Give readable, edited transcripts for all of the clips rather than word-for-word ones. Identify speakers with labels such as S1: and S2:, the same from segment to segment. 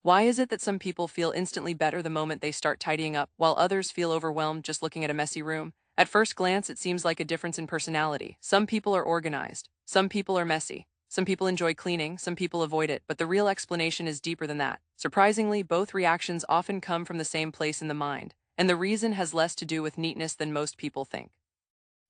S1: Why is it that some people feel instantly better the moment they start tidying up, while others feel overwhelmed just looking at a messy room? At first glance, it seems like a difference in personality. Some people are organized, some people are messy, some people enjoy cleaning, some people avoid it, but the real explanation is deeper than that. Surprisingly, both reactions often come from the same place in the mind, and the reason has less to do with neatness than most people think.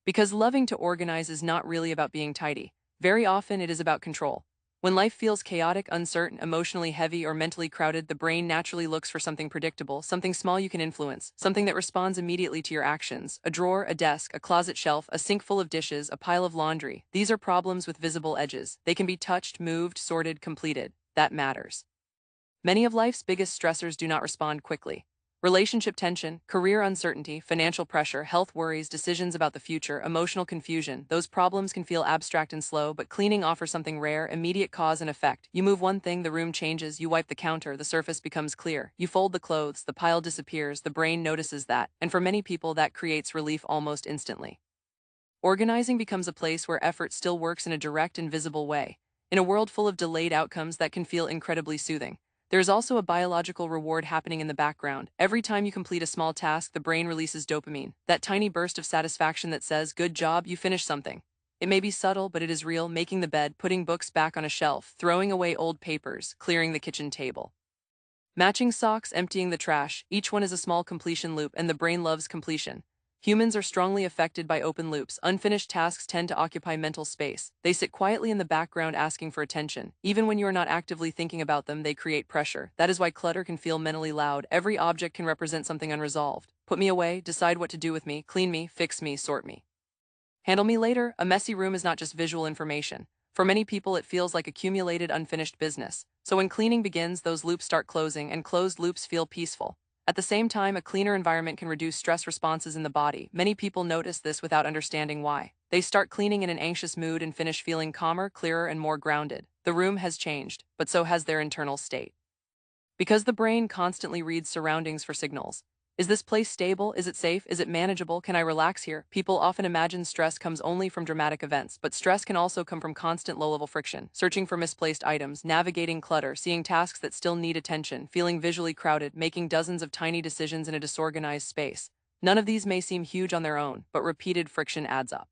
S1: Because loving to organize is not really about being tidy. Very often it is about control. When life feels chaotic, uncertain, emotionally heavy, or mentally crowded, the brain naturally looks for something predictable, something small you can influence, something that responds immediately to your actions. A drawer, a desk, a closet shelf, a sink full of dishes, a pile of laundry. These are problems with visible edges. They can be touched, moved, sorted, completed. That matters. Many of life's biggest stressors do not respond quickly. Relationship tension, career uncertainty, financial pressure, health worries, decisions about the future, emotional confusion, those problems can feel abstract and slow, but cleaning offers something rare, immediate cause and effect. You move one thing, the room changes, you wipe the counter, the surface becomes clear. You fold the clothes, the pile disappears, the brain notices that, and for many people that creates relief almost instantly. Organizing becomes a place where effort still works in a direct and visible way. In a world full of delayed outcomes that can feel incredibly soothing. There is also a biological reward happening in the background. Every time you complete a small task, the brain releases dopamine, that tiny burst of satisfaction that says, "Good job, you finished something." It may be subtle, but it is real, making the bed, putting books back on a shelf, throwing away old papers, clearing the kitchen table. Matching socks, emptying the trash, each one is a small completion loop, and the brain loves completion. Humans are strongly affected by open loops. Unfinished tasks tend to occupy mental space. They sit quietly in the background asking for attention. Even when you are not actively thinking about them, they create pressure. That is why clutter can feel mentally loud. Every object can represent something unresolved. Put me away, decide what to do with me, clean me, fix me, sort me. Handle me later. A messy room is not just visual information. For many people, it feels like accumulated unfinished business. So when cleaning begins, those loops start closing, and closed loops feel peaceful. At the same time, a cleaner environment can reduce stress responses in the body. Many people notice this without understanding why. They start cleaning in an anxious mood and finish feeling calmer, clearer, and more grounded. The room has changed, but so has their internal state. Because the brain constantly reads surroundings for signals. Is this place stable? Is it safe? Is it manageable? Can I relax here? People often imagine stress comes only from dramatic events, but stress can also come from constant low-level friction, searching for misplaced items, navigating clutter, seeing tasks that still need attention, feeling visually crowded, making dozens of tiny decisions in a disorganized space. None of these may seem huge on their own, but repeated friction adds up.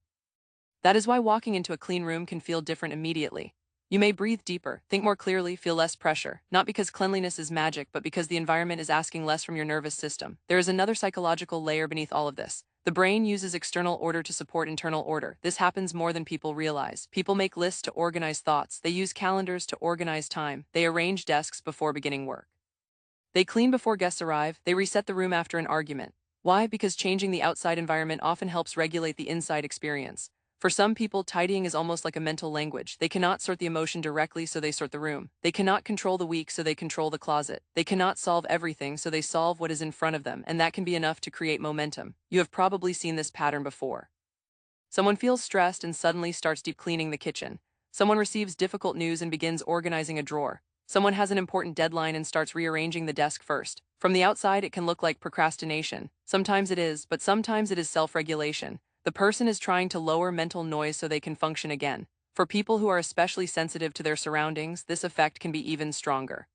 S1: That is why walking into a clean room can feel different immediately. You may breathe deeper, think more clearly, feel less pressure, not because cleanliness is magic, but because the environment is asking less from your nervous system. There is another psychological layer beneath all of this. The brain uses external order to support internal order. This happens more than people realize. People make lists to organize thoughts. They use calendars to organize time. They arrange desks before beginning work. They clean before guests arrive. They reset the room after an argument. Why? Because changing the outside environment often helps regulate the inside experience. For some people, tidying is almost like a mental language. They cannot sort the emotion directly, so they sort the room. They cannot control the weak, so they control the closet. They cannot solve everything, so they solve what is in front of them, and that can be enough to create momentum. You have probably seen this pattern before. Someone feels stressed and suddenly starts deep cleaning the kitchen. Someone receives difficult news and begins organizing a drawer. Someone has an important deadline and starts rearranging the desk first. From the outside, it can look like procrastination. Sometimes it is, but sometimes it is self-regulation. The person is trying to lower mental noise so they can function again. For people who are especially sensitive to their surroundings, this effect can be even stronger.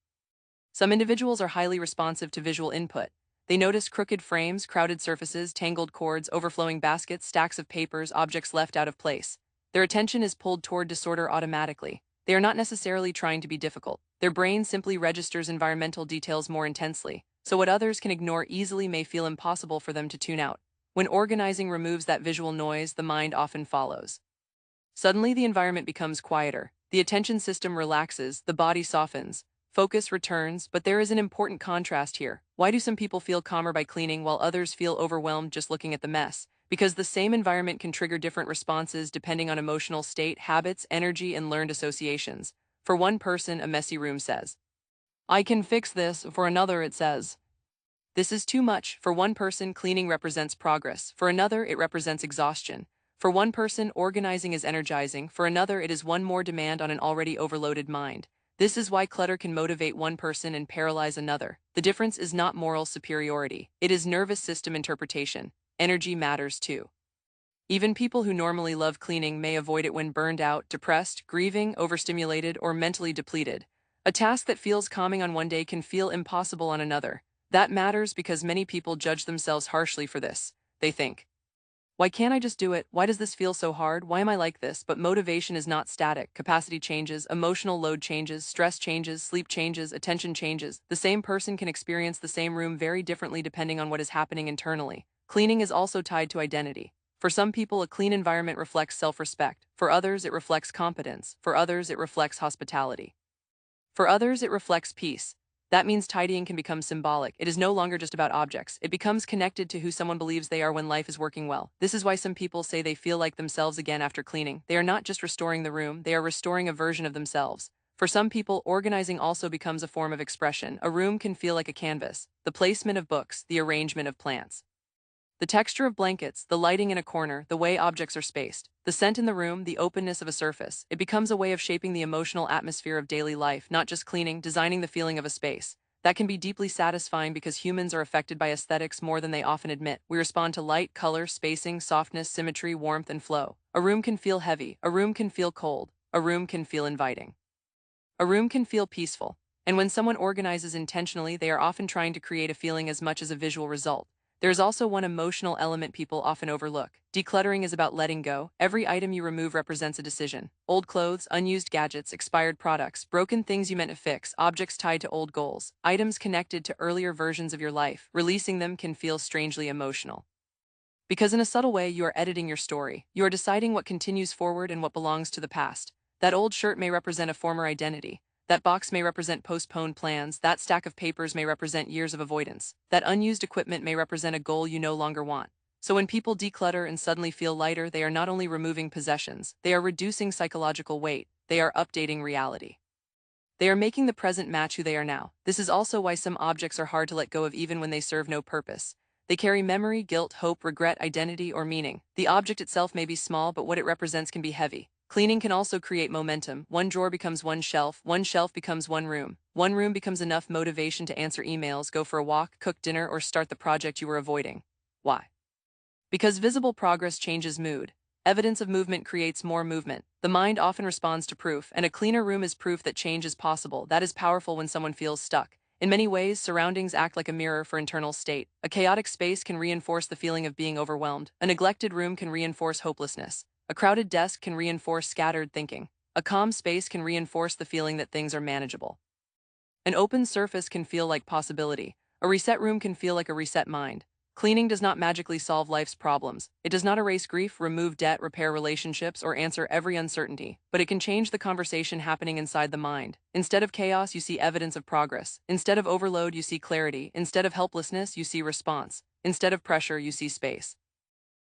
S1: Some individuals are highly responsive to visual input. They notice crooked frames, crowded surfaces, tangled cords, overflowing baskets, stacks of papers, objects left out of place. Their attention is pulled toward disorder automatically. They are not necessarily trying to be difficult. Their brain simply registers environmental details more intensely, so what others can ignore easily may feel impossible for them to tune out. When organizing removes that visual noise, the mind often follows. Suddenly, the environment becomes quieter. The attention system relaxes, the body softens. Focus returns, but there is an important contrast here. Why do some people feel calmer by cleaning while others feel overwhelmed just looking at the mess? Because the same environment can trigger different responses depending on emotional state, habits, energy, and learned associations. For one person, a messy room says, "I can fix this." For another, it says, "This is too much." For one person, cleaning represents progress. For another, it represents exhaustion. For one person, organizing is energizing. For another, it is one more demand on an already overloaded mind. This is why clutter can motivate one person and paralyze another. The difference is not moral superiority. It is nervous system interpretation. Energy matters too. Even people who normally love cleaning may avoid it when burned out, depressed, grieving, overstimulated, or mentally depleted. A task that feels calming on one day can feel impossible on another. That matters because many people judge themselves harshly for this. They think, why can't I just do it? Why does this feel so hard? Why am I like this? But motivation is not static. Capacity changes, emotional load changes, stress changes, sleep changes, attention changes. The same person can experience the same room very differently depending on what is happening internally. Cleaning is also tied to identity. For some people, a clean environment reflects self-respect. For others, it reflects competence. For others, it reflects hospitality. For others, it reflects peace. That means tidying can become symbolic. It is no longer just about objects. It becomes connected to who someone believes they are when life is working well. This is why some people say they feel like themselves again after cleaning. They are not just restoring the room, they are restoring a version of themselves. For some people, organizing also becomes a form of expression. A room can feel like a canvas. The placement of books, the arrangement of plants. The texture of blankets, the lighting in a corner, the way objects are spaced, the scent in the room, the openness of a surface. It becomes a way of shaping the emotional atmosphere of daily life, not just cleaning, designing the feeling of a space. That can be deeply satisfying because humans are affected by aesthetics more than they often admit. We respond to light, color, spacing, softness, symmetry, warmth, and flow. A room can feel heavy, a room can feel cold, a room can feel inviting. A room can feel peaceful. And when someone organizes intentionally, they are often trying to create a feeling as much as a visual result. There is also one emotional element people often overlook. Decluttering is about letting go. Every item you remove represents a decision. Old clothes, unused gadgets, expired products, broken things you meant to fix, objects tied to old goals, items connected to earlier versions of your life. Releasing them can feel strangely emotional. Because in a subtle way, you are editing your story. You are deciding what continues forward and what belongs to the past. That old shirt may represent a former identity. That box may represent postponed plans. That stack of papers may represent years of avoidance. That unused equipment may represent a goal you no longer want. So when people declutter and suddenly feel lighter, they are not only removing possessions, they are reducing psychological weight. They are updating reality. They are making the present match who they are now. This is also why some objects are hard to let go of even when they serve no purpose. They carry memory, guilt, hope, regret, identity, or meaning. The object itself may be small, but what it represents can be heavy. Cleaning can also create momentum. One drawer becomes one shelf becomes one room becomes enough motivation to answer emails, go for a walk, cook dinner, or start the project you were avoiding. Why? Because visible progress changes mood. Evidence of movement creates more movement. The mind often responds to proof, and a cleaner room is proof that change is possible. That is powerful when someone feels stuck. In many ways, surroundings act like a mirror for internal state. A chaotic space can reinforce the feeling of being overwhelmed. A neglected room can reinforce hopelessness. A crowded desk can reinforce scattered thinking. A calm space can reinforce the feeling that things are manageable. An open surface can feel like possibility. A reset room can feel like a reset mind. Cleaning does not magically solve life's problems. It does not erase grief, remove debt, repair relationships, or answer every uncertainty, but it can change the conversation happening inside the mind. Instead of chaos, you see evidence of progress. Instead of overload, you see clarity. Instead of helplessness, you see response. Instead of pressure, you see space.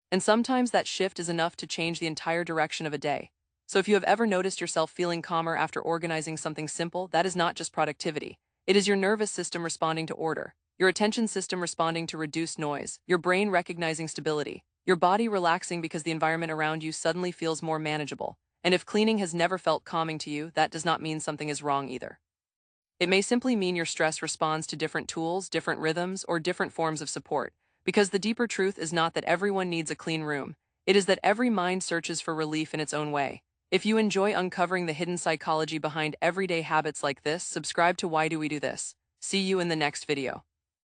S1: And sometimes that shift is enough to change the entire direction of a day. So if you have ever noticed yourself feeling calmer after organizing something simple, that is not just productivity. It is your nervous system responding to order, your attention system responding to reduced noise, your brain recognizing stability, your body relaxing because the environment around you suddenly feels more manageable. And if cleaning has never felt calming to you, that does not mean something is wrong either. It may simply mean your stress responds to different tools, different rhythms, or different forms of support. Because the deeper truth is not that everyone needs a clean room. It is that every mind searches for relief in its own way. If you enjoy uncovering the hidden psychology behind everyday habits like this, subscribe to Why Do We Do This? See you in the next video.